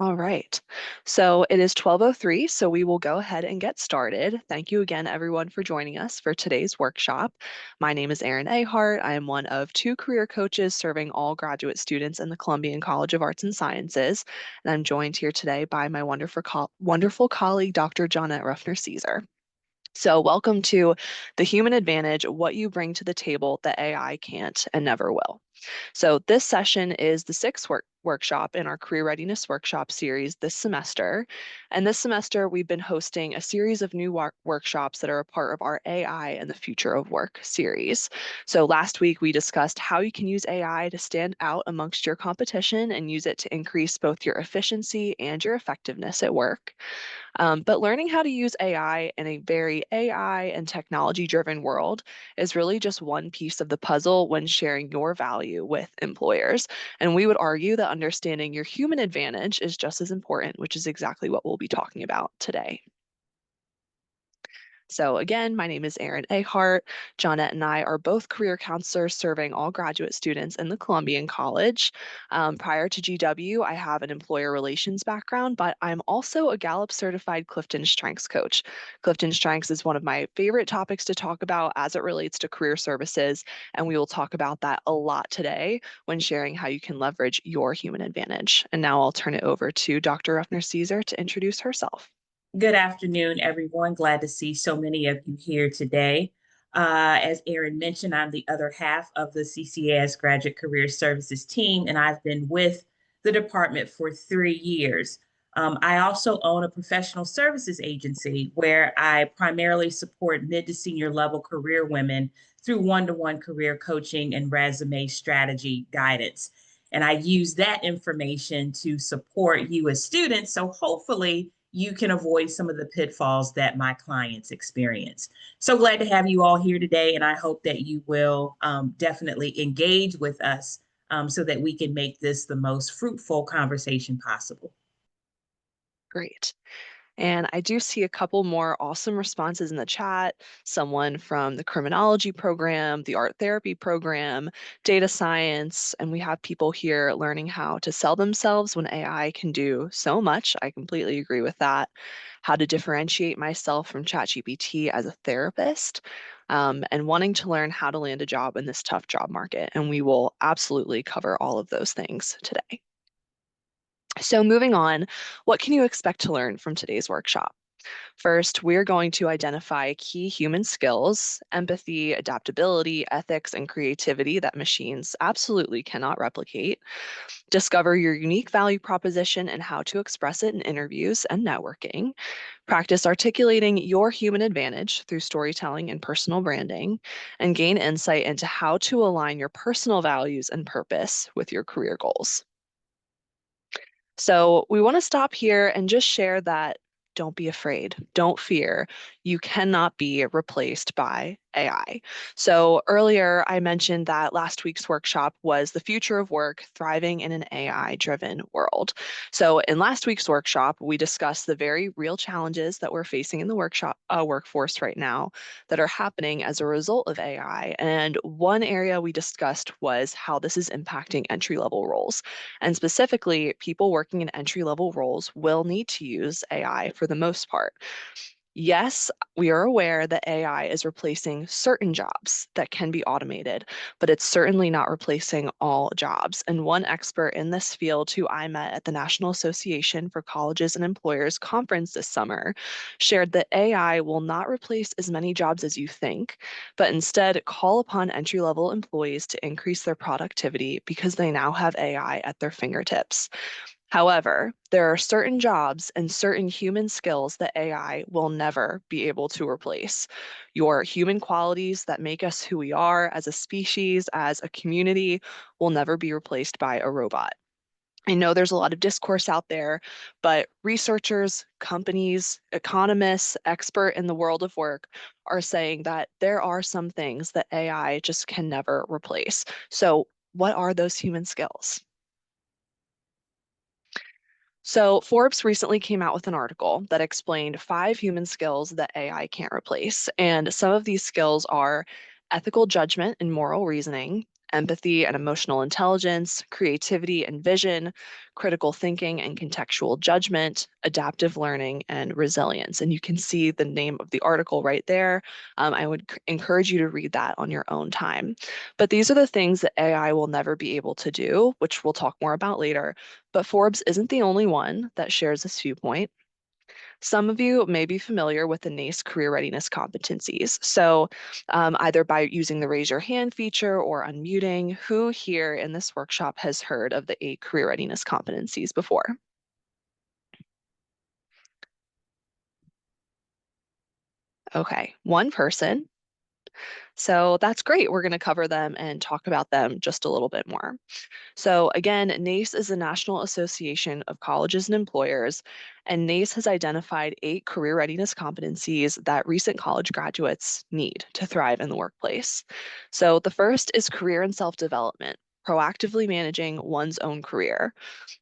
All right. So it is 12:03, so we will go ahead and get started. Thank you again, everyone, for joining us for today's workshop. My name is Erin Ahart. I am one of two career coaches serving all graduate students in the Columbian College of Arts and Sciences. And I'm joined here today by my wonderful colleague, Dr. Johnette Ruffner-Ceaser. So welcome to The Human Advantage, What You Bring to the Table That AI Can't and Never Will. So this session is the sixth workshop in our Career Readiness Workshop series this semester. And this semester, we've been hosting a series of new workshops that are a part of our AI and the Future of Work series. So last week, we discussed how you can use AI to stand out amongst your competition and use it to increase both your efficiency and your effectiveness at work. But learning how to use AI in a very AI and technology-driven world is really just one piece of the puzzle when sharing your value with employers. And we would argue that understanding your human advantage is just as important, which is exactly what we'll be talking about today. So again, my name is Erin Ahart. Johnette and I are both career counselors serving all graduate students in the Columbian College. Prior to GW, I have an employer relations background, but I'm also a Gallup certified Clifton Strengths coach. Clifton Strengths is one of my favorite topics to talk about as it relates to career services, and we will talk about that a lot today when sharing how you can leverage your human advantage. And now I'll turn it over to Dr. Ruffner-Ceaser to introduce herself. Good afternoon, everyone. Glad to see so many of you here today. As Erin mentioned, I'm the other half of the CCAS Graduate Career Services team, and I've been with the department for 3 years. I also own a professional services agency where I primarily support mid to senior level career women through one-to-one career coaching and resume strategy guidance. And I use that information to support you as students. So hopefully, you can avoid some of the pitfalls that my clients experience. So glad to have you all here today, and I hope that you will definitely engage with us so that we can make this the most fruitful conversation possible. Great. And I do see a couple more awesome responses in the chat. Someone from the criminology program, the art therapy program, data science, and we have people here learning how to sell themselves when AI can do so much. I completely agree with that. How to differentiate myself from ChatGPT as a therapist, and wanting to learn how to land a job in this tough job market. And we will absolutely cover all of those things today. So moving on, what can you expect to learn from today's workshop? First, we're going to identify key human skills, empathy, adaptability, ethics, and creativity that machines absolutely cannot replicate. Discover your unique value proposition and how to express it in interviews and networking. Practice articulating your human advantage through storytelling and personal branding, and gain insight into how to align your personal values and purpose with your career goals. So we want to stop here and just share that don't be afraid, don't fear. You cannot be replaced by AI. So earlier I mentioned that last week's workshop was the future of work, thriving in an AI-driven world. So in last week's workshop, we discussed the very real challenges that we're facing in the workforce right now that are happening as a result of AI. And one area we discussed was how this is impacting entry-level roles. And specifically, people working in entry-level roles will need to use AI for the most part. Yes, we are aware that AI is replacing certain jobs that can be automated, but it's certainly not replacing all jobs. And one expert in this field who I met at the National Association for Colleges and Employers conference this summer shared that AI will not replace as many jobs as you think, but instead call upon entry-level employees to increase their productivity because they now have AI at their fingertips. However, there are certain jobs and certain human skills that AI will never be able to replace. Your human qualities that make us who we are as a species, as a community, will never be replaced by a robot. I know there's a lot of discourse out there, but researchers, companies, economists, expert in the world of work are saying that there are some things that AI just can never replace. So what are those human skills? So Forbes recently came out with an article that explained 5 human skills that AI can't replace. And some of these skills are ethical judgment and moral reasoning, empathy and emotional intelligence, creativity and vision, critical thinking and contextual judgment, adaptive learning, and resilience. And you can see the name of the article right there. I would encourage you to read that on your own time. But these are the things that AI will never be able to do, which we'll talk more about later. But Forbes isn't the only one that shares this viewpoint. Some of you may be familiar with the NACE career readiness competencies. So either by using the raise your hand feature or unmuting, who here in this workshop has heard of the 8 career readiness competencies before? Okay, one person. So that's great. We're going to cover them and talk about them just a little bit more. So again, NACE is the National Association of Colleges and Employers, and NACE has identified 8 career readiness competencies that recent college graduates need to thrive in the workplace. So the first is career and self-development, proactively managing one's own career.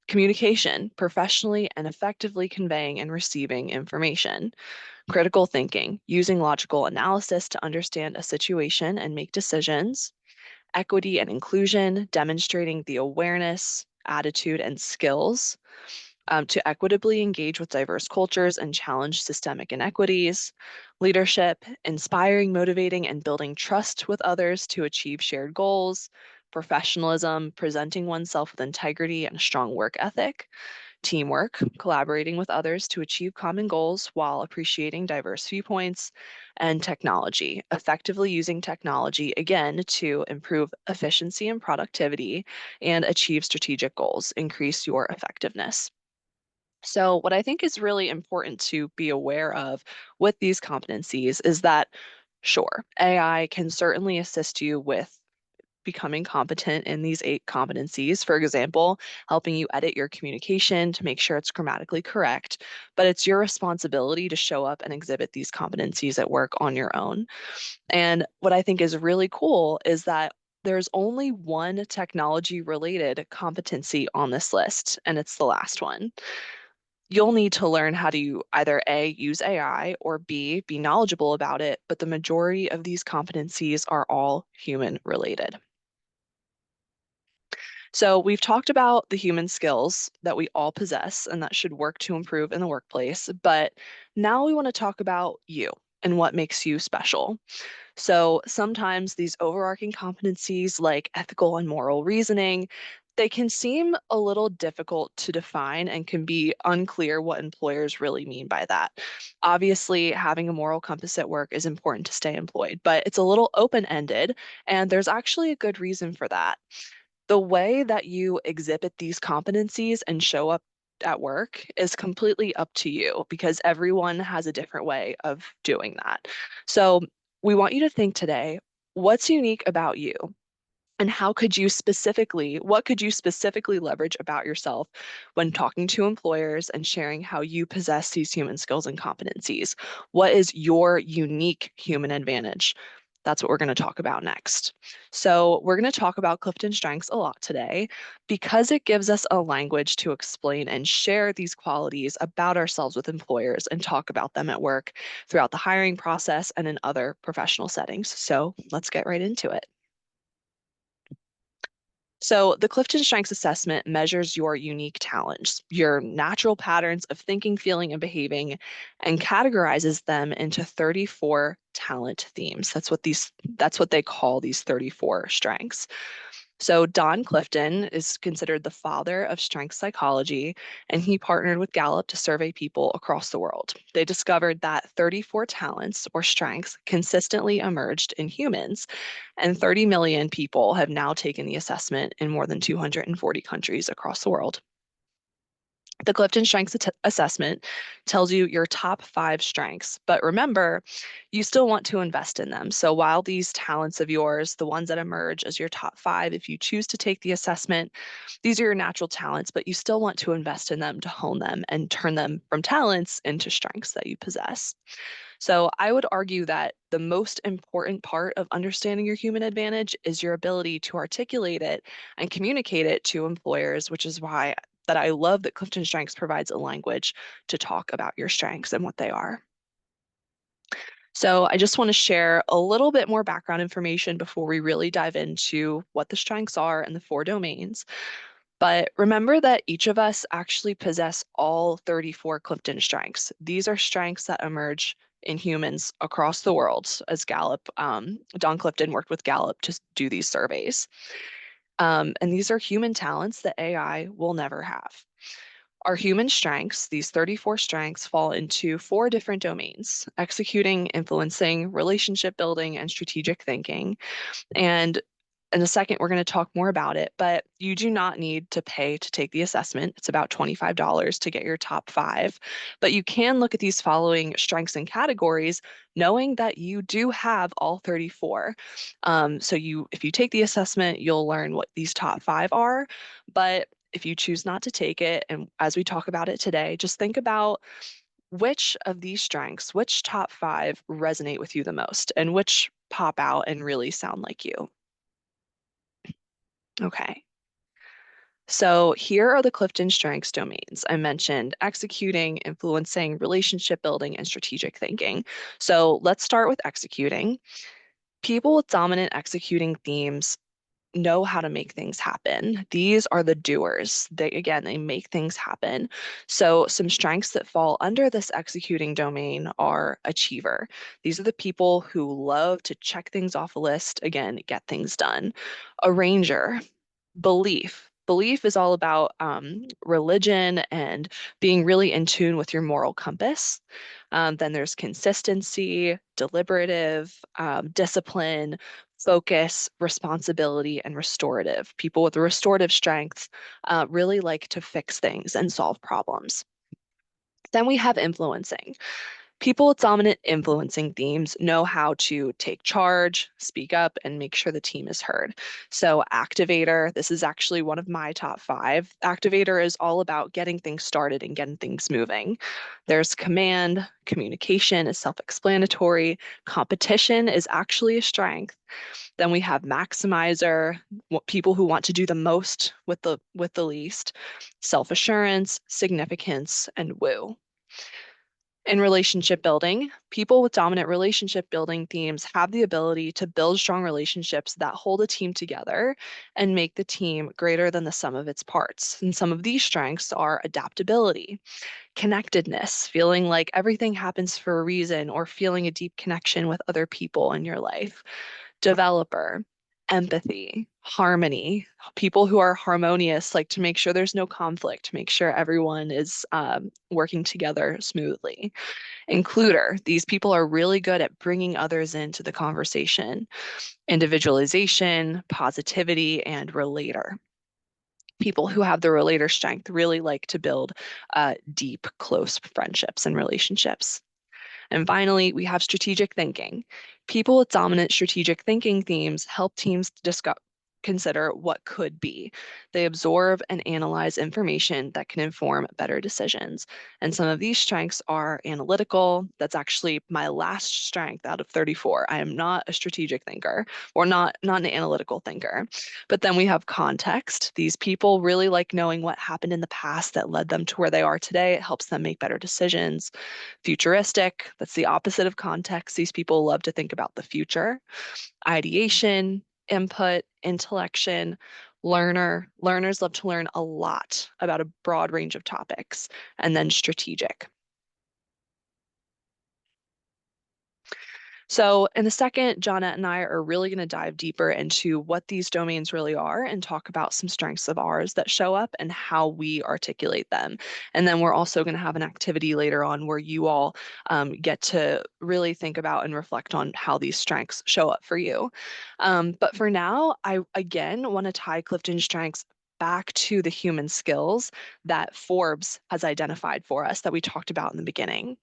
Communication, professionally and effectively conveying and receiving information. Critical thinking, using logical analysis to understand a situation and make decisions. Equity and inclusion, demonstrating the awareness, attitude, and skills to equitably engage with diverse cultures and challenge systemic inequities. Leadership, inspiring, motivating, and building trust with others to achieve shared goals. Professionalism, presenting oneself with integrity and a strong work ethic. Teamwork, collaborating with others to achieve common goals while appreciating diverse viewpoints. And technology, effectively using technology again to improve efficiency and productivity and achieve strategic goals, increase your effectiveness. So, what I think is really important to be aware of with these competencies is that, sure, AI can certainly assist you with becoming competent in these 8 competencies. For example, helping you edit your communication to make sure it's grammatically correct. But it's your responsibility to show up and exhibit these competencies at work on your own. And what I think is really cool is that there's only one technology related competency on this list, and it's the last one. You'll need to learn how to either A, use AI, or B, be knowledgeable about it, but the majority of these competencies are all human related. So we've talked about the human skills that we all possess and that should work to improve in the workplace, but now we want to talk about you and what makes you special. So sometimes these overarching competencies like ethical and moral reasoning, they can seem a little difficult to define and can be unclear what employers really mean by that. Obviously, having a moral compass at work is important to stay employed, but it's a little open-ended, and there's actually a good reason for that. The way that you exhibit these competencies and show up at work is completely up to you because everyone has a different way of doing that. So we want you to think today, what's unique about you? And what could you specifically leverage about yourself when talking to employers and sharing how you possess these human skills and competencies? What is your unique human advantage? That's what we're going to talk about next. So, we're going to talk about Clifton Strengths a lot today because it gives us a language to explain and share these qualities about ourselves with employers and talk about them at work throughout the hiring process and in other professional settings. So, let's get right into it. So, the Clifton Strengths Assessment measures your unique talents, your natural patterns of thinking, feeling, and behaving, and categorizes them into 34 talent themes. That's what they call these 34 strengths. So Don Clifton is considered the father of strength psychology, and he partnered with Gallup to survey people across the world. They discovered that 34 talents or strengths consistently emerged in humans, and 30 million people have now taken the assessment in more than 240 countries across the world. The Clifton Strengths Assessment tells you your top 5 strengths, but remember, you still want to invest in them. So while these talents of yours, the ones that emerge as your top 5, if you choose to take the assessment, these are your natural talents, but you still want to invest in them to hone them and turn them from talents into strengths that you possess. So I would argue that the most important part of understanding your human advantage is your ability to articulate it and communicate it to employers, which is why that I love that Clifton Strengths provides a language to talk about your strengths and what they are. So I just want to share a little bit more background information before we really dive into what the strengths are and the four domains. But remember that each of us actually possess all 34 Clifton strengths. These are strengths that emerge in humans across the world as Gallup, Don Clifton worked with Gallup to do these surveys. And these are human talents that AI will never have. Our human strengths, these 34 strengths, fall into four different domains: executing, influencing, relationship building, and strategic thinking. And in a second, we're going to talk more about it, but you do not need to pay to take the assessment. It's about $25 to get your top five. But you can look at these following strengths and categories, knowing that you do have all 34. If you take the assessment, you'll learn what these top five are. But if you choose not to take it, and as we talk about it today, just think about which of these strengths, which top five resonate with you the most, and which pop out and really sound like you. Okay. So here are the Clifton Strengths domains. I mentioned executing, influencing, relationship building, and strategic thinking. So let's start with executing. People with dominant executing themes know how to make things happen. These are the doers. They make things happen. So some strengths that fall under this executing domain are achiever. These are the people who love to check things off a list, again, get things done. Arranger, belief. Belief is all about religion and being really in tune with your moral compass. Then there's consistency, deliberative, discipline, focus, responsibility, and restorative. People with restorative strengths really like to fix things and solve problems. Then we have influencing. People with dominant influencing themes know how to take charge, speak up, and make sure the team is heard. So, activator, this is actually one of my top five. Activator is all about getting things started and getting things moving. There's command, communication is self-explanatory, competition is actually a strength. Then we have maximizer, people who want to do the most with the least, self-assurance, significance, and woo. In relationship building, people with dominant relationship building themes have the ability to build strong relationships that hold a team together and make the team greater than the sum of its parts. And some of these strengths are adaptability, connectedness, feeling like everything happens for a reason, or feeling a deep connection with other people in your life. Developer, empathy, harmony, people who are harmonious, like to make sure there's no conflict, to make sure everyone is working together smoothly. Includer, these people are really good at bringing others into the conversation. Individualization, positivity, and relator. People who have the relator strength really like to build deep, close friendships and relationships. And finally, we have strategic thinking. People with dominant strategic thinking themes help teams consider what could be. They absorb and analyze information that can inform better decisions. And some of these strengths are analytical. That's actually my last strength out of 34. I am not a strategic thinker, or not an analytical thinker. But then we have context. These people really like knowing what happened in the past that led them to where they are today. It helps them make better decisions. Futuristic, that's the opposite of context. These people love to think about the future. Ideation, input, intellection, learner. Learners love to learn a lot about a broad range of topics. And then strategic. So in a second, Johnette and I are really going to dive deeper into what these domains really are and talk about some strengths of ours that show up and how we articulate them. And then we're also going to have an activity later on where you all get to really think about and reflect on how these strengths show up for you. But for now, I again want to tie Clifton's strengths back to the human skills that Forbes has identified for us that we talked about in the beginning.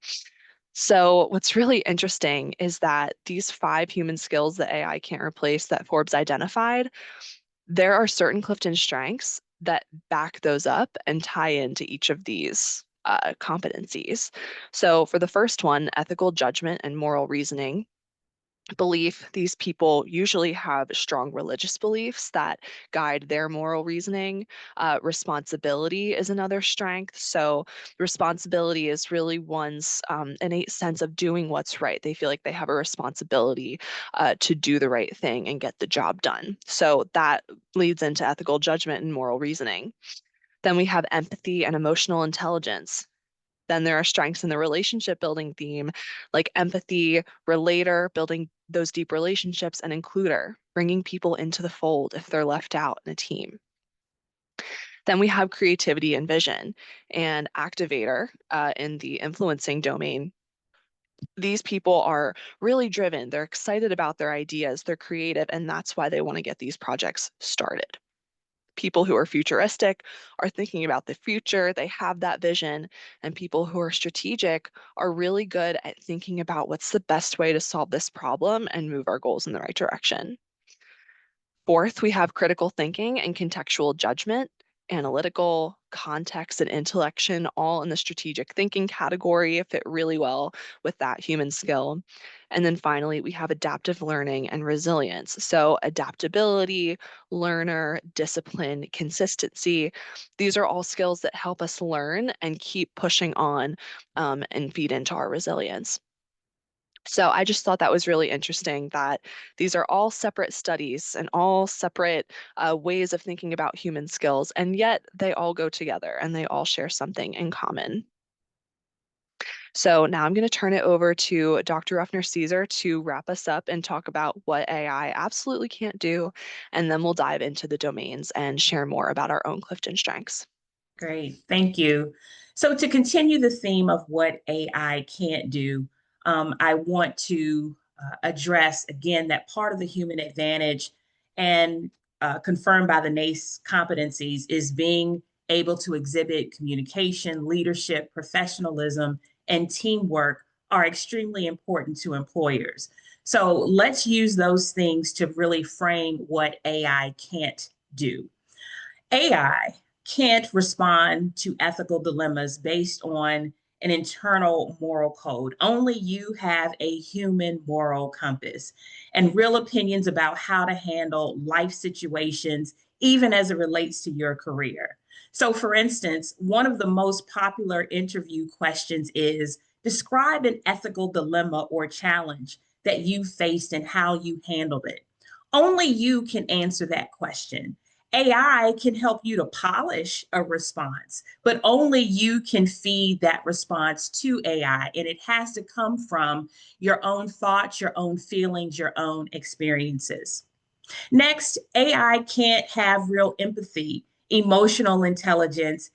So what's really interesting is that these five human skills that AI can't replace that Forbes identified, there are certain Clifton strengths that back those up and tie into each of these competencies. So for the first one, ethical judgment and moral reasoning, belief. These people usually have strong religious beliefs that guide their moral reasoning. Responsibility is another strength. So, responsibility is really one's innate sense of doing what's right. They feel like they have a responsibility to do the right thing and get the job done. So, that leads into ethical judgment and moral reasoning. Then we have empathy and emotional intelligence. Then there are strengths in the relationship building theme, like empathy, relator, building those deep relationships, and includer, bringing people into the fold if they're left out in a team. Then we have creativity and vision and activator in the influencing domain. These people are really driven. They're excited about their ideas. They're creative, and that's why they want to get these projects started. People who are futuristic are thinking about the future, they have that vision, and people who are strategic are really good at thinking about what's the best way to solve this problem and move our goals in the right direction. Fourth, we have critical thinking and contextual judgment, analytical, context, and intellection, all in the strategic thinking category, fit really well with that human skill. And then finally, we have adaptive learning and resilience. So, adaptability, learner, discipline, consistency, these are all skills that help us learn and keep pushing on and feed into our resilience. So I just thought that was really interesting that these are all separate studies and all separate ways of thinking about human skills, and yet they all go together and they all share something in common. So now I'm going to turn it over to Dr. Ruffner-Ceaser to wrap us up and talk about what AI absolutely can't do, and then we'll dive into the domains and share more about our own Clifton strengths. Great, thank you. So to continue the theme of what AI can't do, I want to address again that part of the human advantage and confirmed by the NACE competencies is being able to exhibit communication, leadership, professionalism, and teamwork are extremely important to employers. So let's use those things to really frame what AI can't do. AI can't respond to ethical dilemmas based on an internal moral code. Only you have a human moral compass and real opinions about how to handle life situations, even as it relates to your career. So, for instance, one of the most popular interview questions is describe an ethical dilemma or challenge that you faced and how you handled it. Only you can answer that question. AI can help you to polish a response, but only you can feed that response to AI. And it has to come from your own thoughts, your own feelings, your own experiences. Next, AI can't have real empathy, emotional intelligence,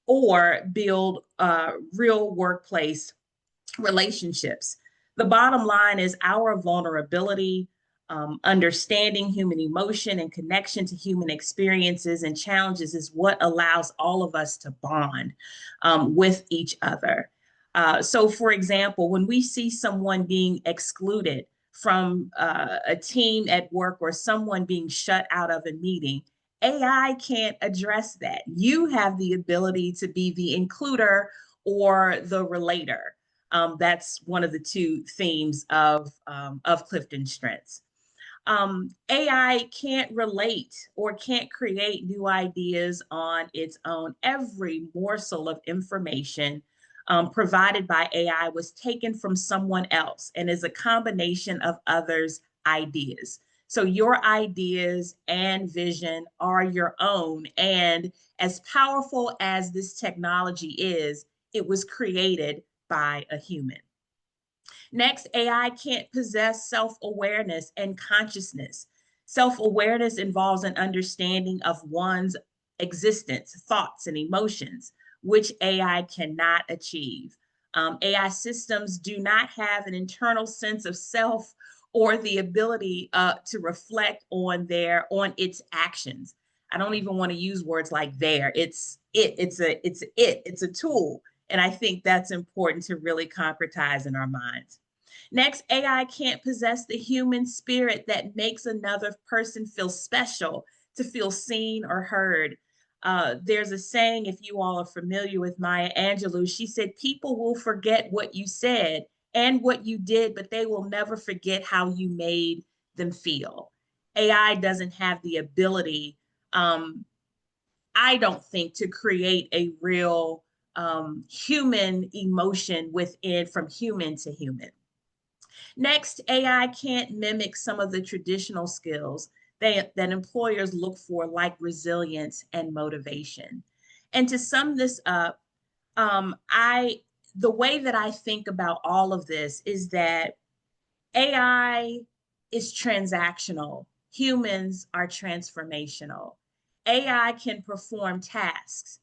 or build real workplace relationships. The bottom line is our vulnerability, understanding human emotion and connection to human experiences and challenges is what allows all of us to bond with each other. So, for example, when we see someone being excluded from a team at work or someone being shut out of a meeting, AI can't address that. You have the ability to be the includer or the relator. That's one of the two themes of Clifton Strengths. AI can't relate or can't create new ideas on its own. Every morsel of information provided by AI was taken from someone else and is a combination of others' ideas. So your ideas and vision are your own. And as powerful as this technology is, it was created by a human. Next, AI can't possess self awareness and consciousness. Self awareness involves an understanding of one's existence, thoughts, and emotions, which AI cannot achieve. AI systems do not have an internal sense of self or the ability to reflect on its actions. I don't even want to use words like there. It's a tool, and I think that's important to really concretize in our minds. Next, AI can't possess the human spirit that makes another person feel special, to feel seen or heard. There's a saying, if you all are familiar with Maya Angelou, she said, people will forget what you said and what you did, but they will never forget how you made them feel. AI doesn't have the ability, I don't think, to create a real human emotion within from human to human. Next, AI can't mimic some of the traditional skills that employers look for, like resilience and motivation. And to sum this up, I the way that I think about all of this is that AI is transactional. Humans are transformational. AI can perform tasks,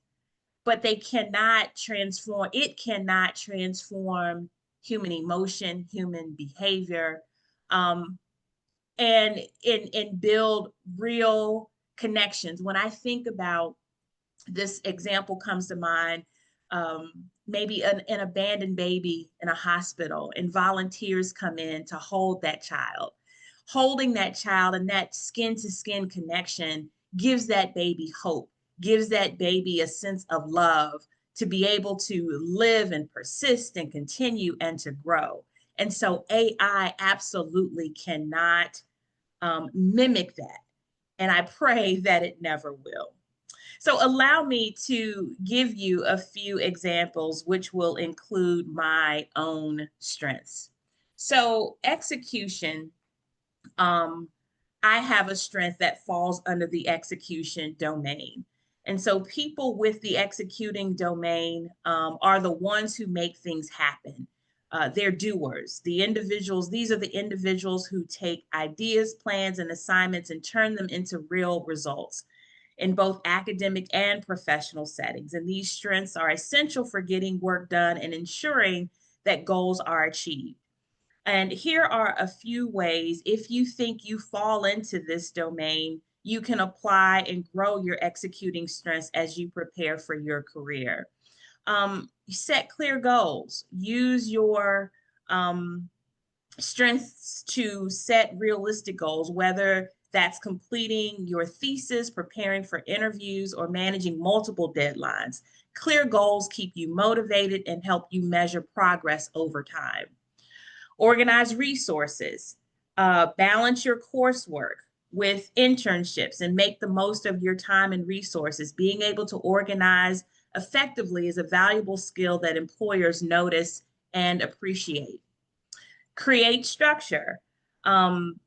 but it cannot transform human emotion, human behavior, um, and build real connections. When I think about this example comes to mind, maybe an abandoned baby in a hospital, and volunteers come in to hold that child. Holding that child and that skin to skin connection gives that baby hope, gives that baby a sense of love to be able to live and persist and continue and to grow. And so AI absolutely cannot mimic that. And I pray that it never will. So allow me to give you a few examples, which will include my own strengths. So execution, um, I have a strength that falls under the execution domain. And so people with the executing domain are the ones who make things happen. They're doers. These are the individuals who take ideas, plans, and assignments and turn them into real results in both academic and professional settings. And these strengths are essential for getting work done and ensuring that goals are achieved. And here are a few ways, if you think you fall into this domain, you can apply and grow your executing strengths as you prepare for your career. Set clear goals. Use your strengths to set realistic goals, whether that's completing your thesis, preparing for interviews, or managing multiple deadlines. Clear goals keep you motivated and help you measure progress over time. Organize resources. Balance your coursework with internships and make the most of your time and resources. Being able to organize effectively is a valuable skill that employers notice and appreciate. Create structure,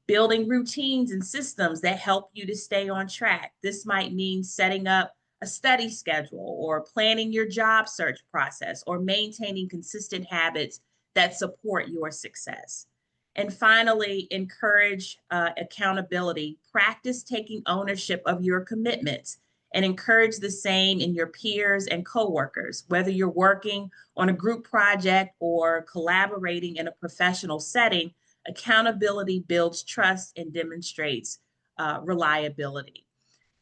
building routines and systems that help you to stay on track. This might mean setting up a study schedule or planning your job search process or maintaining consistent habits that support your success. And finally, encourage accountability. Practice taking ownership of your commitments and encourage the same in your peers and coworkers, whether you're working on a group project or collaborating in a professional setting. Accountability builds trust and demonstrates reliability.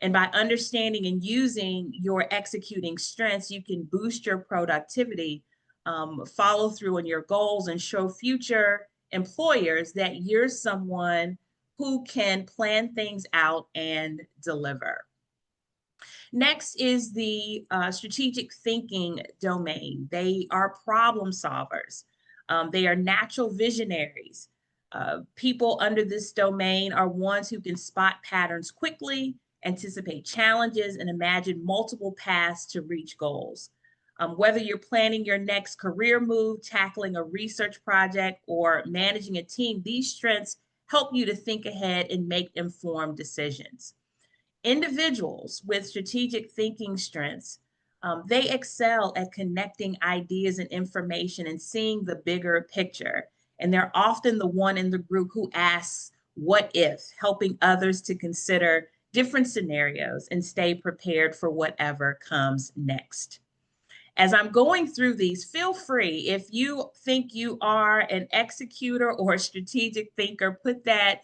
And by understanding and using your executing strengths, you can boost your productivity, follow through on your goals, and show future employers that you're someone who can plan things out and deliver. Next is the strategic thinking domain. They are problem solvers. They are natural visionaries. People under this domain are ones who can spot patterns quickly, anticipate challenges, and imagine multiple paths to reach goals. Whether you're planning your next career move, tackling a research project, or managing a team, these strengths help you to think ahead and make informed decisions. Individuals with strategic thinking strengths, they excel at connecting ideas and information and seeing the bigger picture. And they're often the one in the group who asks, what if, helping others to consider different scenarios and stay prepared for whatever comes next. As I'm going through these, feel free, if you think you are an executor or a strategic thinker, put that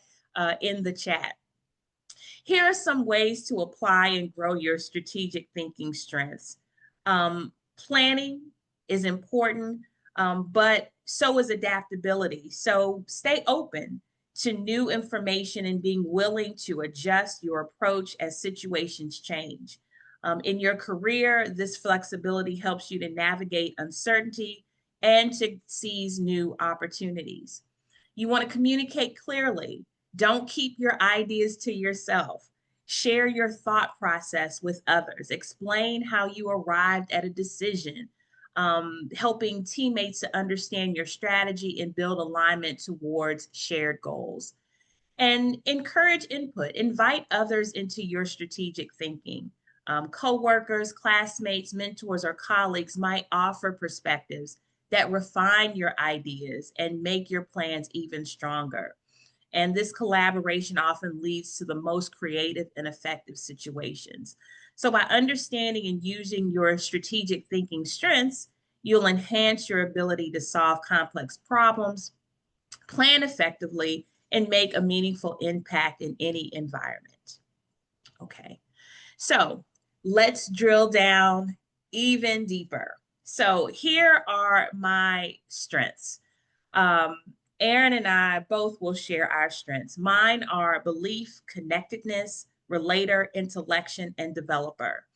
in the chat. Here are some ways to apply and grow your strategic thinking strengths. Planning is important, but so is adaptability. So stay open to new information and being willing to adjust your approach as situations change. In your career, this flexibility helps you to navigate uncertainty and to seize new opportunities. You want to communicate clearly. Don't keep your ideas to yourself. Share your thought process with others. Explain how you arrived at a decision, helping teammates to understand your strategy and build alignment towards shared goals. And encourage input. Invite others into your strategic thinking. Coworkers, classmates, mentors, or colleagues might offer perspectives that refine your ideas and make your plans even stronger. And this collaboration often leads to the most creative and effective situations. So, by understanding and using your strategic thinking strengths, you'll enhance your ability to solve complex problems, plan effectively, and make a meaningful impact in any environment. Okay, so let's drill down even deeper. So here are my strengths. Um, Erin and I both will share our strengths. Mine are belief, connectedness, relator, intellection, and developer.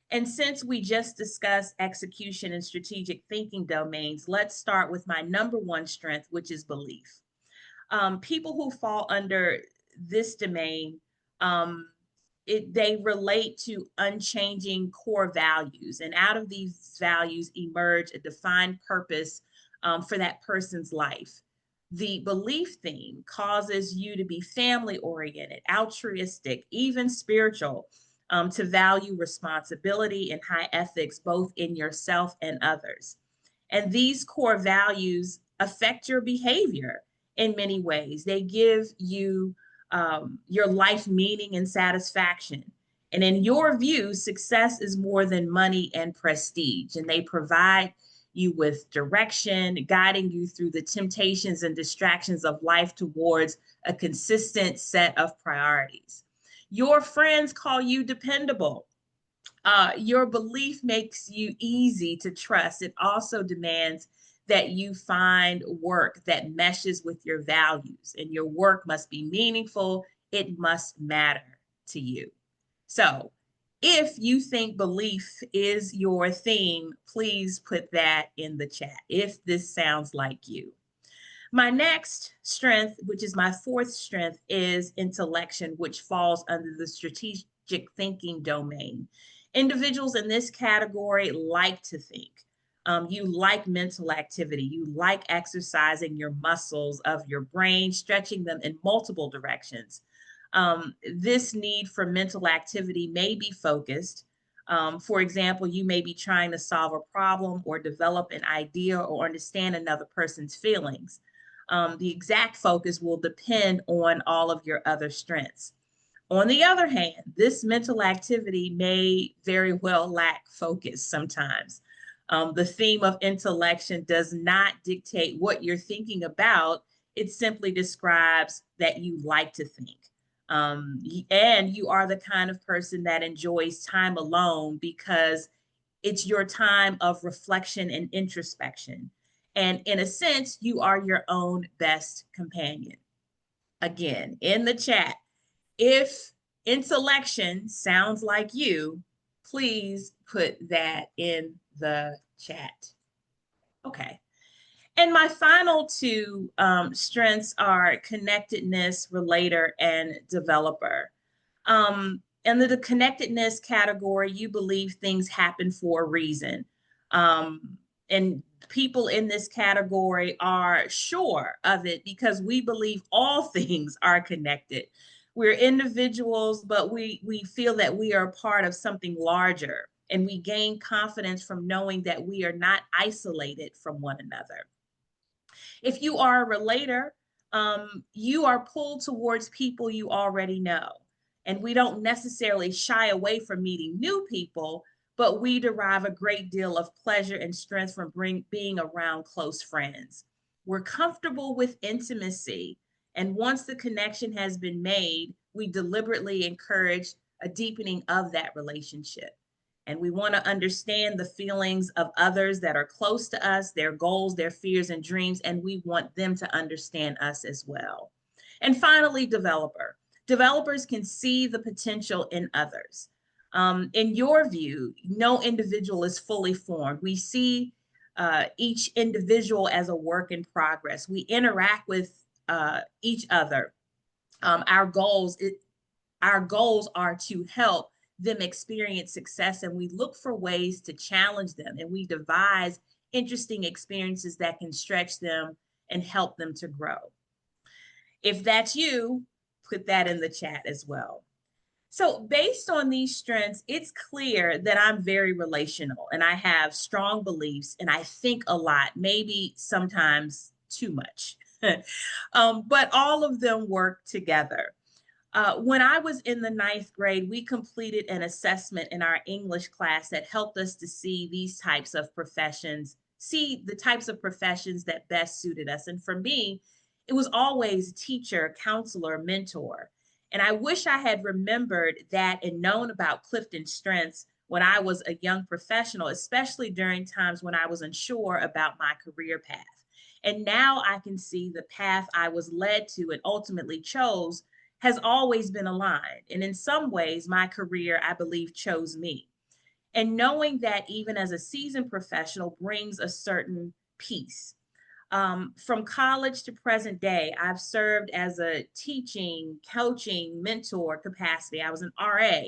And since we just discussed execution and strategic thinking domains, let's start with my number one strength, which is belief. People who fall under this domain, um, they relate to unchanging core values. And out of these values emerge a defined purpose for that person's life. The belief theme causes you to be family oriented, altruistic, even spiritual, to value responsibility and high ethics, both in yourself and others. And these core values affect your behavior in many ways. They give you your life meaning and satisfaction. And in your view, success is more than money and prestige. And they provide you with direction, guiding you through the temptations and distractions of life towards a consistent set of priorities. Your friends call you dependable. Your belief makes you easy to trust. It also demands that you find work that meshes with your values, and your work must be meaningful. It must matter to you. So, if you think belief is your theme, please put that in the chat if this sounds like you. My next strength, which is my fourth strength, is intellection, which falls under the strategic thinking domain. Individuals in this category like to think. You like mental activity. You like exercising your muscles of your brain, stretching them in multiple directions. This need for mental activity may be focused. For example, you may be trying to solve a problem or develop an idea or understand another person's feelings. The exact focus will depend on all of your other strengths. On the other hand, this mental activity may very well lack focus sometimes. The theme of intellection does not dictate what you're thinking about. It simply describes that you like to think. And you are the kind of person that enjoys time alone because it's your time of reflection and introspection. And in a sense, you are your own best companion. Again, in the chat, if intellection sounds like you, please put that in the chat. Okay. And my final two strengths are connectedness, relator, and developer. In the connectedness category, you believe things happen for a reason. And people in this category are sure of it because we believe all things are connected. We're individuals, but we feel that we are a part of something larger. And we gain confidence from knowing that we are not isolated from one another. If you are a relator, you are pulled towards people you already know. And we don't necessarily shy away from meeting new people, but we derive a great deal of pleasure and strength from being around close friends. We're comfortable with intimacy. And once the connection has been made, we deliberately encourage a deepening of that relationship. And we want to understand the feelings of others that are close to us, their goals, their fears, and dreams, and we want them to understand us as well. And finally, developer. Developers can see the potential in others. In your view, no individual is fully formed. We see each individual as a work in progress. We interact with each other. Our goals are to help them experience success, and we look for ways to challenge them, and we devise interesting experiences that can stretch them and help them to grow. If that's you, put that in the chat as well. So based on these strengths, it's clear that I'm very relational and I have strong beliefs and I think a lot, maybe sometimes too much. But all of them work together. When I was in the 9th grade, we completed an assessment in our English class that helped us to see these types of professions, see the types of professions that best suited us. And for me, it was always teacher, counselor, mentor. And I wish I had remembered that and known about Clifton's strengths when I was a young professional, especially during times when I was unsure about my career path. And now I can see the path I was led to and ultimately chose has always been aligned. And in some ways, my career, I believe, chose me. And knowing that even as a seasoned professional brings a certain peace. From college to present day, I've served as a teaching, coaching, mentor capacity. I was an RA.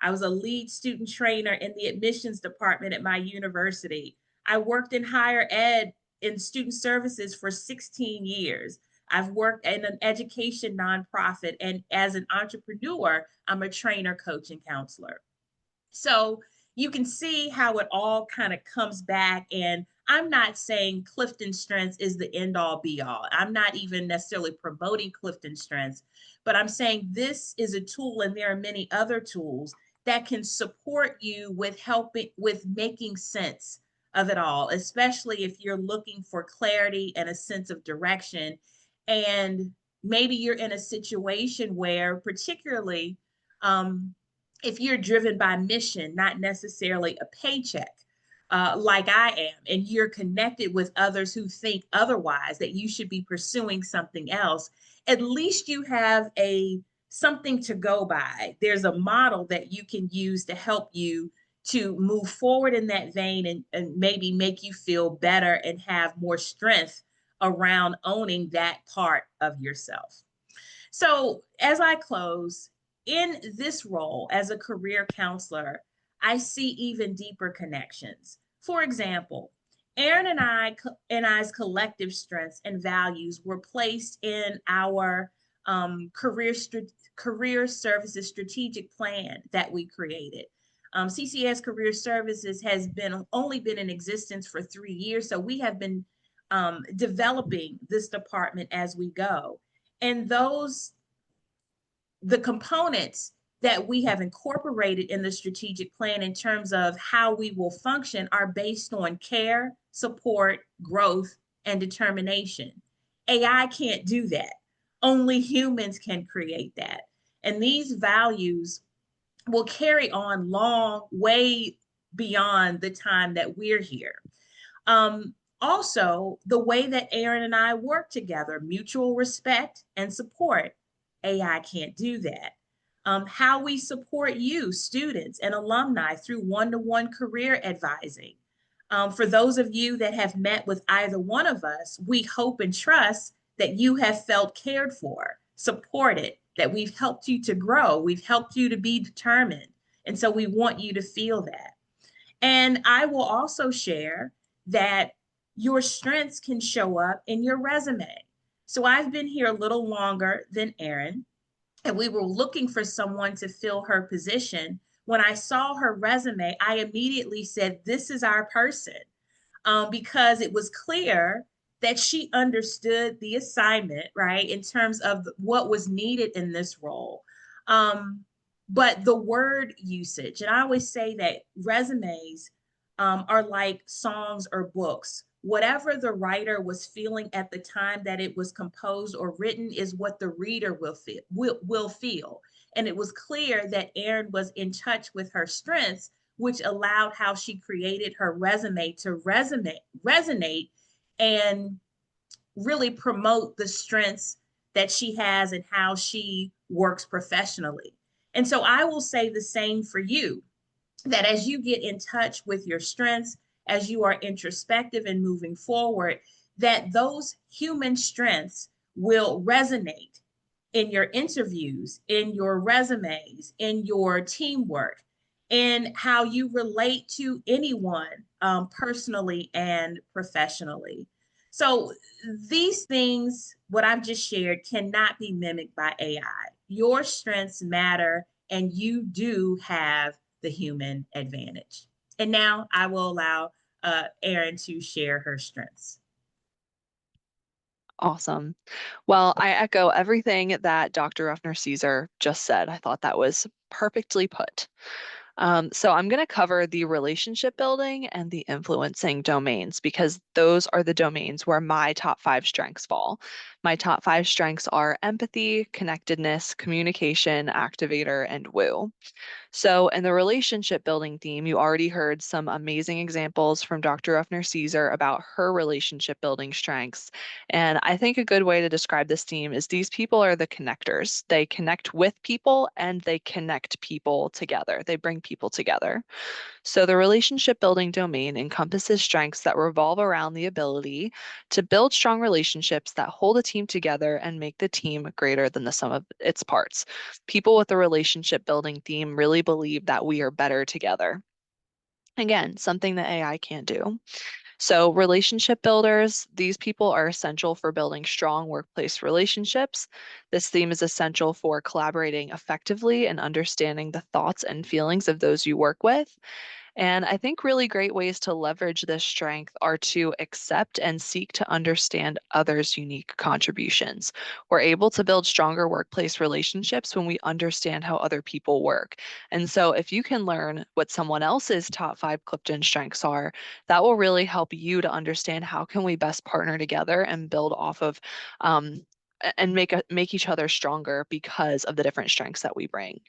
I was a lead student trainer in the admissions department at my university. I worked in higher ed in student services for 16 years. I've worked in an education nonprofit, and as an entrepreneur, I'm a trainer, coach, and counselor. So you can see how it all kind of comes back. And I'm not saying Clifton Strengths is the end all be all. I'm not even necessarily promoting Clifton Strengths, but I'm saying this is a tool, and there are many other tools that can support you with helping, with making sense of it all, especially if you're looking for clarity and a sense of direction. And maybe you're in a situation where, particularly, if you're driven by mission, not necessarily a paycheck, like I am, and you're connected with others who think otherwise, that you should be pursuing something else, at least you have something to go by. There's a model that you can use to help you to move forward in that vein, and maybe make you feel better and have more strength around owning that part of yourself. So as I close, in this role as a career counselor, I see even deeper connections. For example, Erin and I's collective strengths and values were placed in our career services strategic plan that we created. CCAS Career Services has only been in existence for 3 years, so we have been developing this department as we go. And the components that we have incorporated in the strategic plan in terms of how we will function are based on care, support, growth, and determination. AI can't do that. Only humans can create that. And these values will carry on way beyond the time that we're here. Also, the way that Erin and I work together, mutual respect and support. AI can't do that. How we support you, students and alumni, through one-to-one career advising. For those of you that have met with either one of us, we hope and trust that you have felt cared for, supported, that we've helped you to grow, we've helped you to be determined. And so we want you to feel that. And I will also share that your strengths can show up in your resume. So I've been here a little longer than Erin, and we were looking for someone to fill her position. When I saw her resume, I immediately said, this is our person, because it was clear that she understood the assignment, right, in terms of what was needed in this role. But the word usage, and I always say that resumes are like songs or books. Whatever the writer was feeling at the time that it was composed or written is what the reader will feel. And it was clear that Erin was in touch with her strengths, which allowed how she created her resume to resonate and really promote the strengths that she has and how she works professionally. And so I will say the same for you, that as you get in touch with your strengths, as you are introspective and moving forward, that those human strengths will resonate in your interviews, in your resumes, in your teamwork, in how you relate to anyone personally and professionally. So these things, what I've just shared, cannot be mimicked by AI. Your strengths matter, and you do have the human advantage. And now I will allow Erin to share her strengths. Awesome. Well, I echo everything that Dr. Ruffner-Ceaser just said. I thought that was perfectly put. So I'm going to cover the relationship building and the influencing domains because those are the domains where my top 5 strengths fall. My top 5 strengths are empathy, connectedness, communication, activator, and woo. So, in the relationship building theme, you already heard some amazing examples from Dr. Ruffner-Ceaser about her relationship building strengths. And I think a good way to describe this theme is these people are the connectors. They connect with people and they connect people together. They bring people together. So the relationship building domain encompasses strengths that revolve around the ability to build strong relationships that hold a team together and make the team greater than the sum of its parts. People with the relationship building theme really believe that we are better together. Again, something that AI can't do. So, relationship builders, these people are essential for building strong workplace relationships. This theme is essential for collaborating effectively and understanding the thoughts and feelings of those you work with. And I think really great ways to leverage this strength are to accept and seek to understand others' unique contributions. We're able to build stronger workplace relationships when we understand how other people work. And so if you can learn what someone else's top 5 Clifton strengths are, that will really help you to understand how can we best partner together and build off of and make each other stronger because of the different strengths that we bring.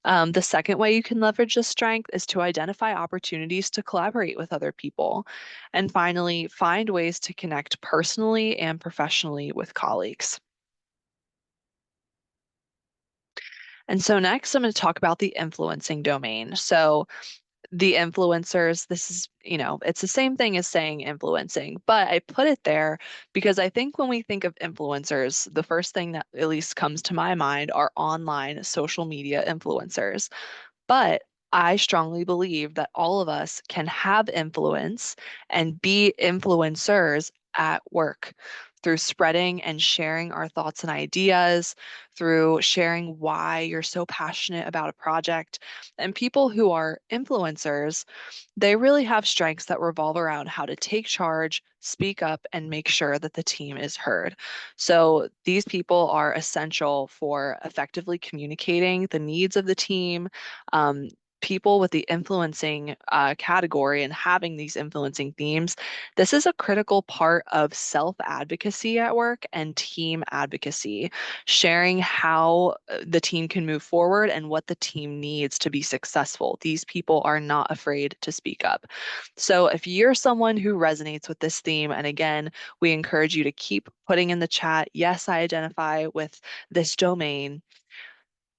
The second way you can leverage this strength is to identify opportunities to collaborate with other people. And finally, find ways to connect personally and professionally with colleagues. And so next, I'm going to talk about the influencing domain. So the influencers, this is, it's the same thing as saying influencing, but I put it there because I think when we think of influencers, the first thing that at least comes to my mind are online social media influencers. But I strongly believe that all of us can have influence and be influencers at work through spreading and sharing our thoughts and ideas, through sharing why you're so passionate about a project. And people who are influencers, they really have strengths that revolve around how to take charge, speak up, and make sure that the team is heard. So these people are essential for effectively communicating the needs of the team. um, People with the influencing category and having these influencing themes, this is a critical part of self-advocacy at work and team advocacy, sharing how the team can move forward and what the team needs to be successful. These people are not afraid to speak up. So if you're someone who resonates with this theme, and again, we encourage you to keep putting in the chat, yes, I identify with this domain.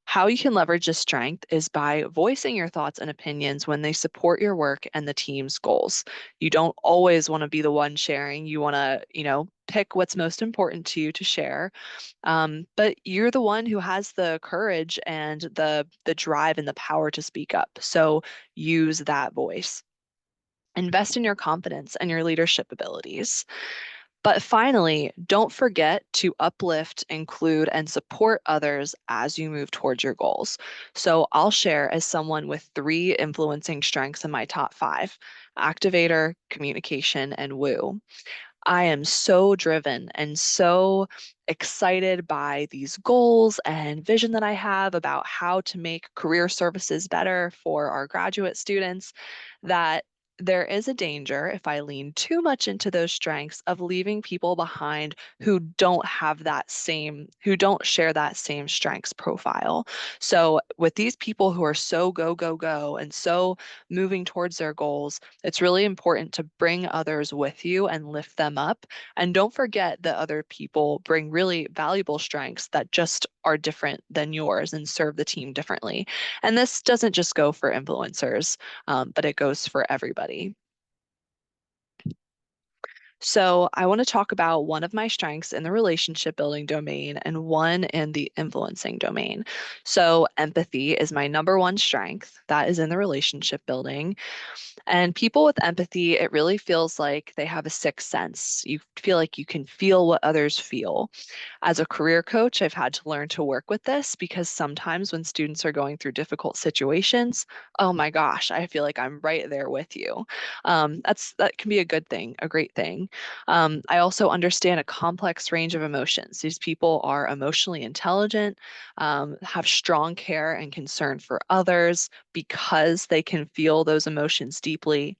How you can leverage this strength is by voicing your thoughts and opinions when they support your work and the team's goals. You don't always want to be the one sharing. You want to, pick what's most important to you to share. But you're the one who has the courage and the drive and the power to speak up. So use that voice. Invest in your confidence and your leadership abilities. But finally, don't forget to uplift, include, and support others as you move towards your goals. So I'll share as someone with 3 influencing strengths in my top 5: activator, communication, and woo. I am so driven and so excited by these goals and vision that I have about how to make career services better for our graduate students that there is a danger if I lean too much into those strengths of leaving people behind who don't share that same strengths profile. So with these people who are so go, go, go and so moving towards their goals, it's really important to bring others with you and lift them up. And don't forget that other people bring really valuable strengths that just are different than yours and serve the team differently. And this doesn't just go for influencers, but it goes for everybody. So, I want to talk about one of my strengths in the relationship building domain and one in the influencing domain. So, empathy is my number one strength. That is in the relationship building. And people with empathy, it really feels like they have a sixth sense. You feel like you can feel what others feel. As a career coach, I've had to learn to work with this because sometimes when students are going through difficult situations, oh my gosh, I feel like I'm right there with you. That can be a good thing, a great thing. I also understand a complex range of emotions. These people are emotionally intelligent, have strong care and concern for others because they can feel those emotions deeply.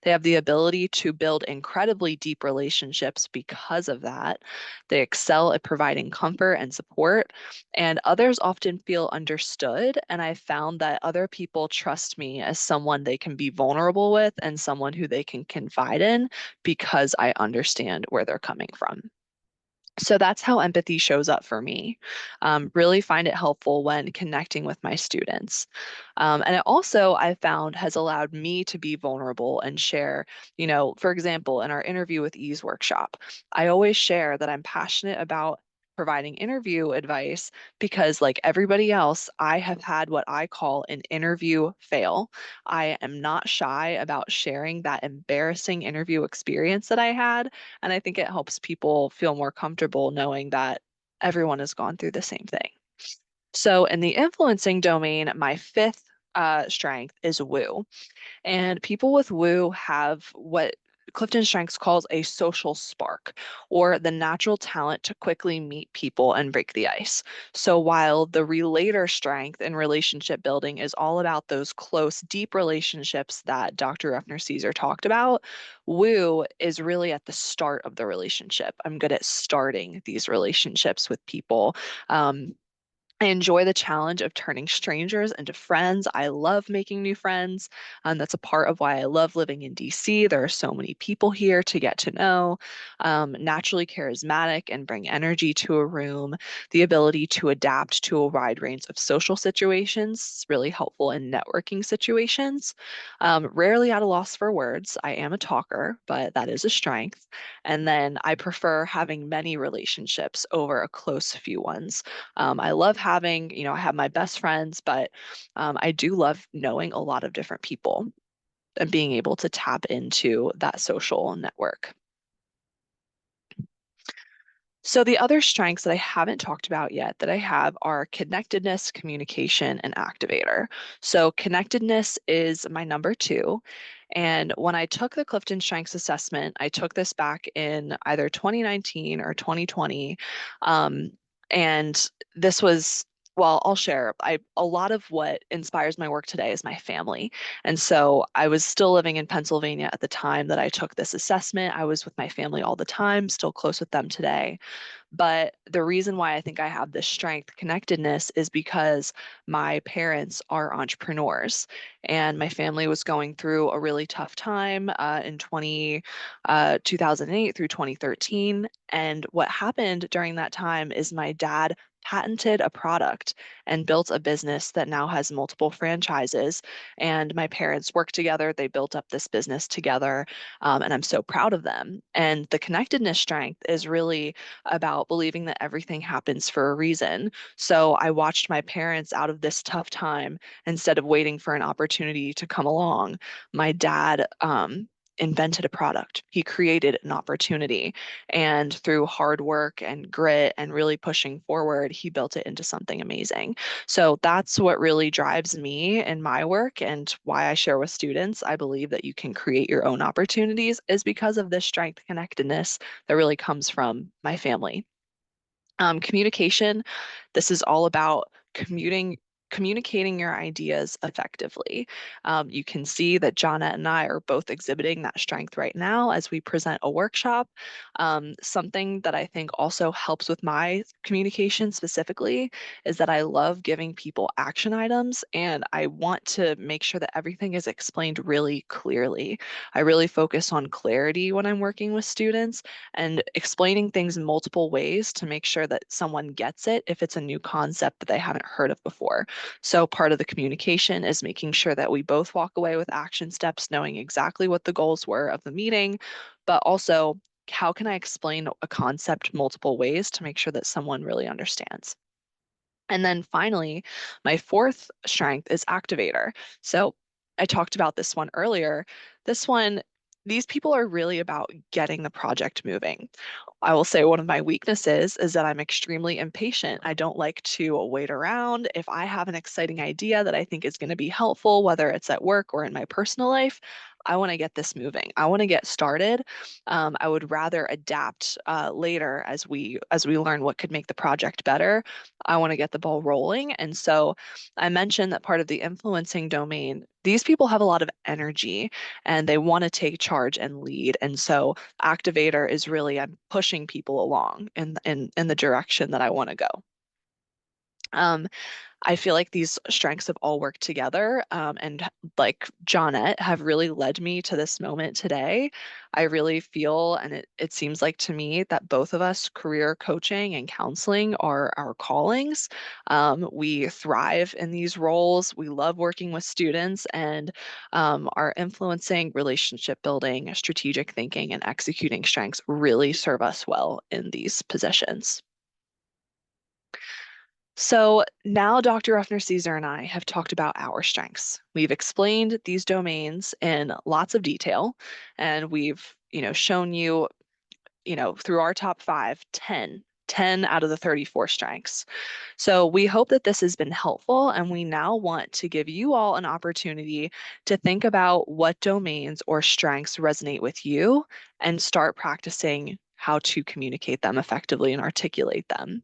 They have the ability to build incredibly deep relationships because of that. They excel at providing comfort and support, and others often feel understood. And I found that other people trust me as someone they can be vulnerable with and someone who they can confide in because I understand where they're coming from. So that's how empathy shows up for me. Really find it helpful when connecting with my students. And it also, I found, has allowed me to be vulnerable and share, for example, in our interview with Ease workshop, I always share that I'm passionate about providing interview advice because, like everybody else, I have had what I call an interview fail. I am not shy about sharing that embarrassing interview experience that I had, and I think it helps people feel more comfortable knowing that everyone has gone through the same thing. So, in the influencing domain, my fifth strength is woo. And people with woo have what Clifton Strengths calls a social spark, or the natural talent to quickly meet people and break the ice. So while the relator strength in relationship building is all about those close, deep relationships that Dr. Ruffner-Ceaser talked about, woo is really at the start of the relationship. I'm good at starting these relationships with people. Um, I enjoy the challenge of turning strangers into friends. I love making new friends. That's a part of why I love living in DC. There are so many people here to get to know. Naturally charismatic and bring energy to a room. The ability to adapt to a wide range of social situations is really helpful in networking situations. Rarely at a loss for words. I am a talker, but that is a strength. And then I prefer having many relationships over a close few ones. I love having, I have my best friends, but I do love knowing a lot of different people and being able to tap into that social network. So the other strengths that I haven't talked about yet that I have are connectedness, communication, and activator. So connectedness is my number two. And when I took the Clifton Strengths Assessment, I took this back in either 2019 or 2020. Um, and this was, well, I'll share. A lot of what inspires my work today is my family. And so I was still living in Pennsylvania at the time that I took this assessment. I was with my family all the time, still close with them today. But the reason why I think I have this strength connectedness is because my parents are entrepreneurs and my family was going through a really tough time in 2008 through 2013. And what happened during that time is my dad patented a product and built a business that now has multiple franchises. And my parents worked together. They built up this business together. And I'm so proud of them. And the connectedness strength is really about believing that everything happens for a reason. So I watched my parents out of this tough time instead of waiting for an opportunity to come along. My dad invented a product. He created an opportunity. And through hard work and grit and really pushing forward, he built it into something amazing. So that's what really drives me in my work and why I share with students. I believe that you can create your own opportunities is because of this strength connectedness that really comes from my family. Communication, this is all about communicating your ideas effectively. You can see that Johnette and I are both exhibiting that strength right now as we present a workshop. Something that I think also helps with my communication specifically is that I love giving people action items and I want to make sure that everything is explained really clearly. I really focus on clarity when I'm working with students and explaining things in multiple ways to make sure that someone gets it if it's a new concept that they haven't heard of before. So part of the communication is making sure that we both walk away with action steps, knowing exactly what the goals were of the meeting, but also How can I explain a concept multiple ways to make sure that someone really understands? And then finally, my fourth strength is activator. So I talked about this one earlier. This one, these people are really about getting the project moving. I will say one of my weaknesses is that I'm extremely impatient. I don't like to wait around. If I have an exciting idea that I think is going to be helpful, whether it's at work or in my personal life, I want to get this moving. I want to get started. I would rather adapt later as we learn what could make the project better. I want to get the ball rolling. And so I mentioned that part of the influencing domain, these people have a lot of energy and they want to take charge and lead. And so activator is really I'm pushing people along in the direction that I want to go. Um, I feel like these strengths have all worked together, and like Johnette have really led me to this moment today. I really feel, and it seems like to me that both of us, career coaching and counseling, are our callings. We thrive in these roles. We love working with students, and our influencing, relationship building, strategic thinking, and executing strengths really serve us well in these positions. So now Dr. Ruffner-Ceaser and I have talked about our strengths. We've explained these domains in lots of detail, and we've, shown you, through our top five, 10 out of the 34 strengths. So we hope that this has been helpful, and we now want to give you all an opportunity to think about what domains or strengths resonate with you and start practicing how to communicate them effectively and articulate them.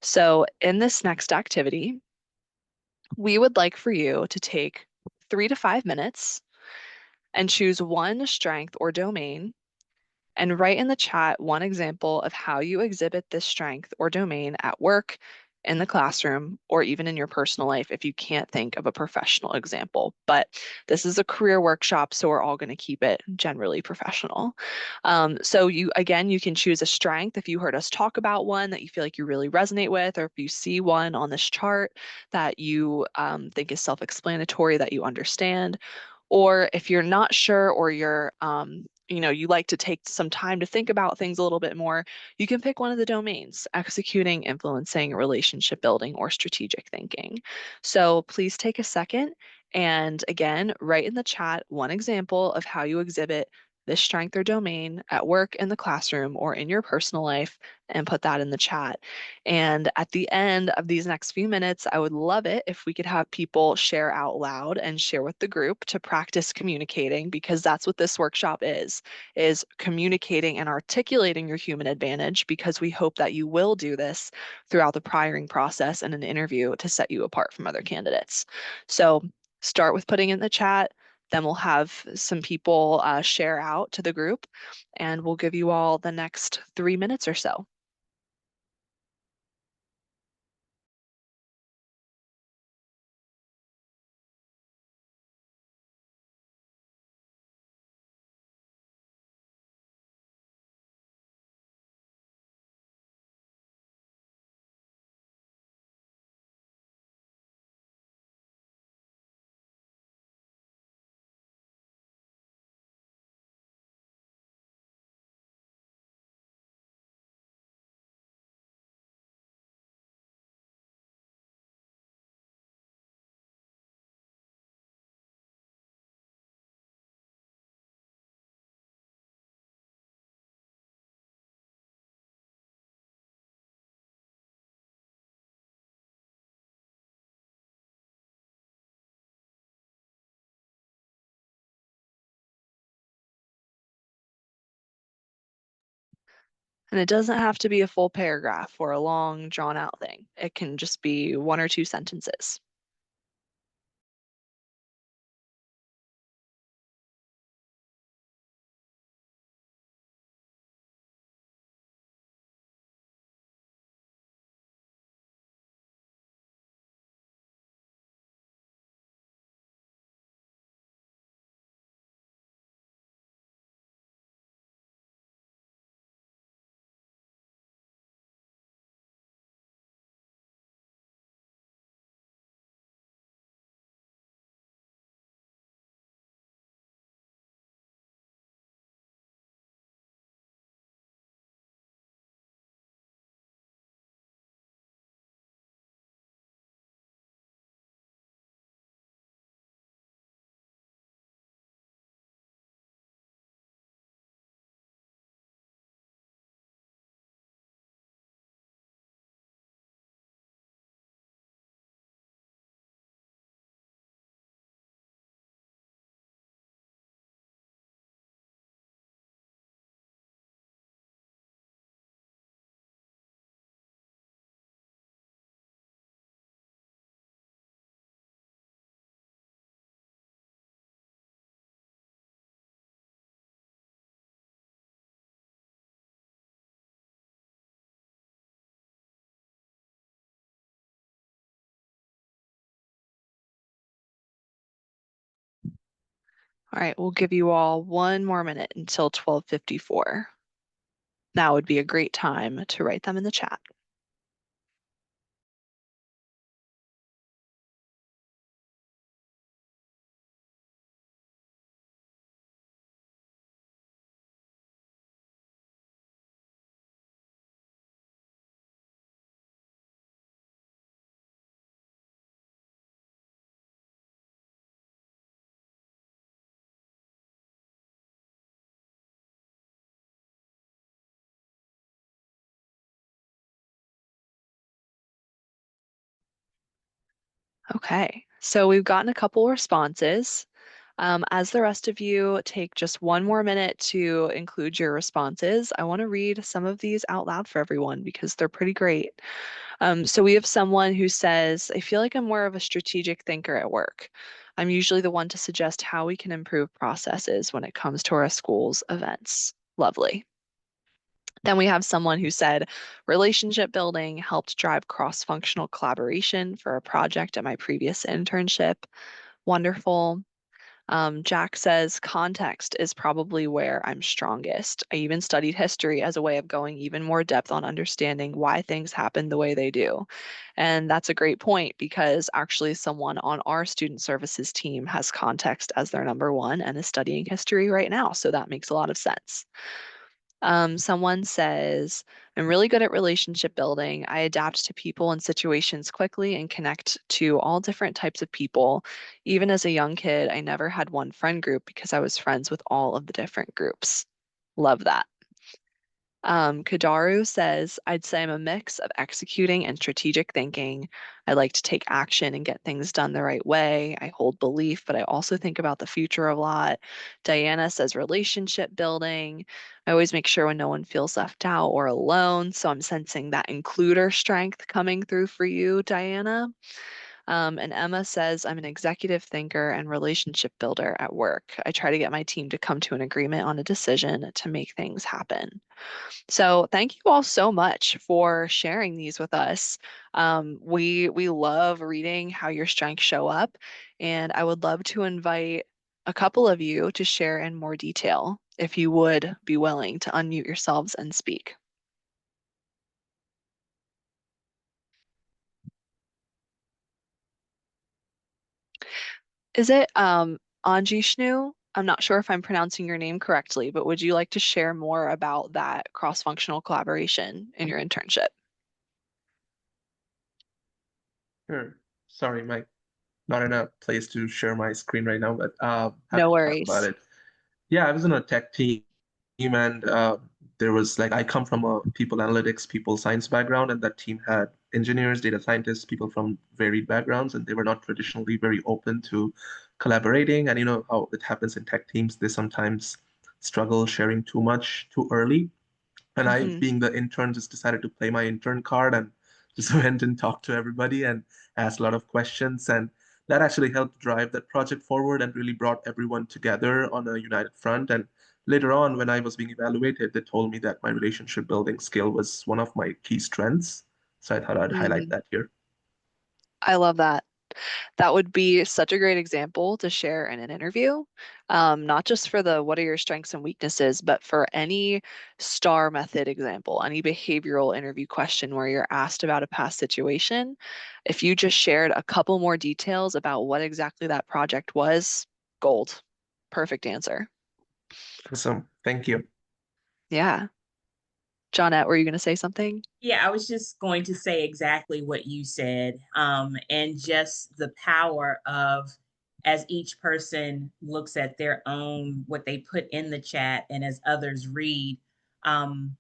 So in this next activity, we would like for you to take 3 to 5 minutes and choose one strength or domain and write in the chat one example of how you exhibit this strength or domain at work, in the classroom, or even in your personal life if you can't think of a professional example. But this is a career workshop, so we're all going to keep it generally professional. So you can choose a strength if you heard us talk about one that you feel like you really resonate with, or if you see one on this chart that you think is self-explanatory that you understand. Or if you're not sure or you like to take some time to think about things a little bit more, you can pick one of the domains: executing, influencing, relationship building, or strategic thinking. So please take a second and again, write in the chat one example of how you exhibit this strength or domain at work, in the classroom, or in your personal life, and put that in the chat. And at the end of these next few minutes, I would love it if we could have people share out loud and share with the group to practice communicating, because that's what this workshop is communicating and articulating your human advantage, because we hope that you will do this throughout the priring process and an interview to set you apart from other candidates. So start with putting in the chat, then we'll have some people share out to the group, and we'll give you all the next 3 minutes or so. And it doesn't have to be a full paragraph or a long, drawn out thing. It can just be 1 or 2 sentences. All right, we'll give you all 1 more minute until 12:54. Now would be a great time to write them in the chat. Okay, so we've gotten a couple responses. As the rest of you take just 1 more minute to include your responses, I want to read some of these out loud for everyone because they're pretty great. So we have someone who says, I feel like I'm more of a strategic thinker at work. I'm usually the one to suggest how we can improve processes when it comes to our school's events. Lovely. Then we have someone who said, relationship building helped drive cross-functional collaboration for a project at my previous internship. Wonderful. Jack says, context is probably where I'm strongest. I even studied history as a way of going even more depth on understanding why things happen the way they do. And that's a great point because actually someone on our student services team has context as their number 1 and is studying history right now. So that makes a lot of sense. Someone says, I'm really good at relationship building. I adapt to people and situations quickly and connect to all different types of people. Even as a young kid, I never had one friend group because I was friends with all of the different groups. Love that. Kadaru says, I'd say I'm a mix of executing and strategic thinking. I like to take action and get things done the right way. I hold belief, but I also think about the future a lot. Diana says, relationship building. I always make sure when no one feels left out or alone. So I'm sensing that includer strength coming through for you, Diana. And Emma says, I'm an executive thinker and relationship builder at work. I try to get my team to come to an agreement on a decision to make things happen. So thank you all so much for sharing these with us. We love reading how your strengths show up, and I would love to invite a couple of you to share in more detail if you would be willing to unmute yourselves and speak. Is it Anji Shnu? I'm not sure if I'm pronouncing your name correctly, but would you like to share more about that cross-functional collaboration in your internship? Sure. Sorry, Mike. Not in a place to share my screen right now, but No happy to talk about worries. it. Yeah, I was in a tech team, and there was like I come from a people analytics, people science background, and that team had engineers, data scientists, people from varied backgrounds, and they were not traditionally very open to collaborating. And you know how it happens in tech teams, they sometimes struggle sharing too much too early. And I, Hmm. being the intern, just decided to play my intern card and just went and talked to everybody and asked a lot of questions. And that actually helped drive that project forward and really brought everyone together on a united front. And later on, when I was being evaluated, they told me that my relationship building skill was one of my key strengths. So I thought I'd highlight that here. I love that. That would be such a great example to share in an interview, not just for the what are your strengths and weaknesses, but for any STAR method example, any behavioral interview question where you're asked about a past situation. If you just shared a couple more details about what exactly that project was, gold. Perfect answer. So thank you. Yeah. Johnette, were you going to say something? Yeah, I was just going to say exactly what you said, and just the power of as each person looks at their own, what they put in the chat, and as others read, um,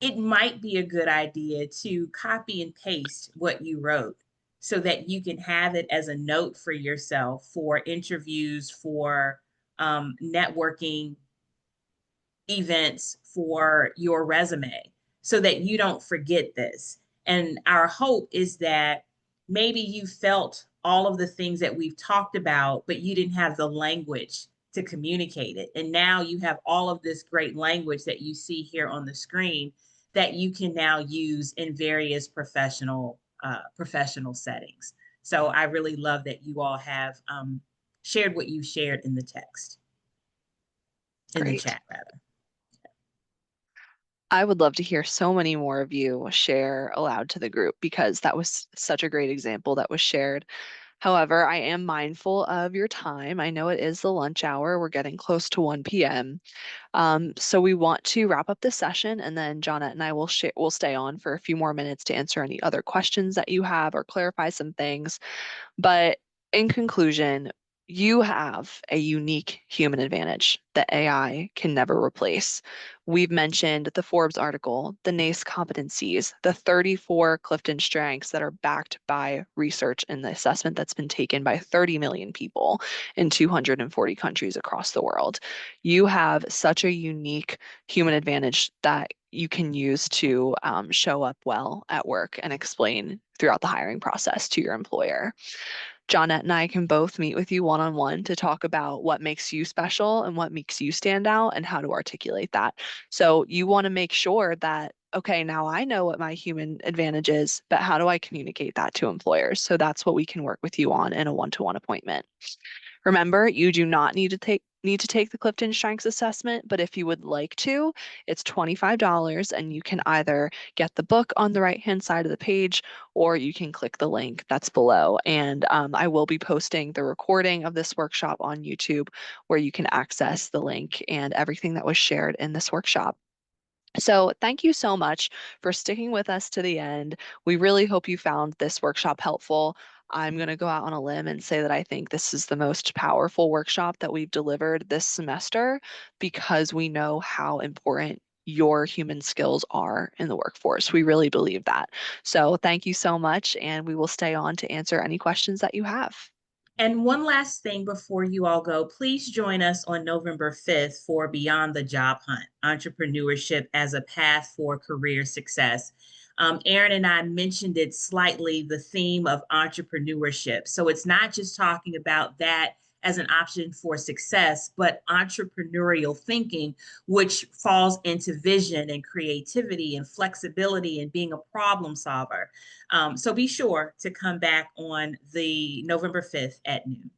it might be a good idea to copy and paste what you wrote so that you can have it as a note for yourself for interviews, for networking events, for your resume, so that you don't forget this. And our hope is that maybe you felt all of the things that we've talked about, but you didn't have the language to communicate it. And now you have all of this great language that you see here on the screen that you can now use in various professional settings. So I really love that you all have shared what you shared in the text, in the Great. chat rather. I would love to hear so many more of you share aloud to the group because that was such a great example that was shared. However, I am mindful of your time. I know it is the lunch hour. We're getting close to 1 p.m. So we want to wrap up this session, and then Johnette and I will stay on for a few more minutes to answer any other questions that you have or clarify some things. But in conclusion, you have a unique human advantage that AI can never replace. We've mentioned the Forbes article, the NACE competencies, the 34 Clifton strengths that are backed by research and the assessment that's been taken by 30 million people in 240 countries across the world. You have such a unique human advantage that you can use to show up well at work and explain throughout the hiring process to your employer. Johnette and I can both meet with you one-on-one to talk about what makes you special and what makes you stand out and how to articulate that. So you want to make sure that, okay, now I know what my human advantage is, but how do I communicate that to employers? So that's what we can work with you on in a one-to-one appointment. Remember, you do not need to take the Clifton Strengths Assessment, but if you would like to, it's $25 and you can either get the book on the right-hand side of the page or you can click the link that's below. And I will be posting the recording of this workshop on YouTube where you can access the link and everything that was shared in this workshop. So thank you so much for sticking with us to the end. We really hope you found this workshop helpful. I'm going to go out on a limb and say that I think this is the most powerful workshop that we've delivered this semester because we know how important your human skills are in the workforce. We really believe that. So thank you so much, and we will stay on to answer any questions that you have. And one last thing before you all go, please join us on November 5th for Beyond the Job Hunt, Entrepreneurship as a Path for Career Success. Erin and I mentioned it slightly, the theme of entrepreneurship. So it's not just talking about that as an option for success, but entrepreneurial thinking, which falls into vision and creativity and flexibility and being a problem solver. So be sure to come back on the November 5th at noon.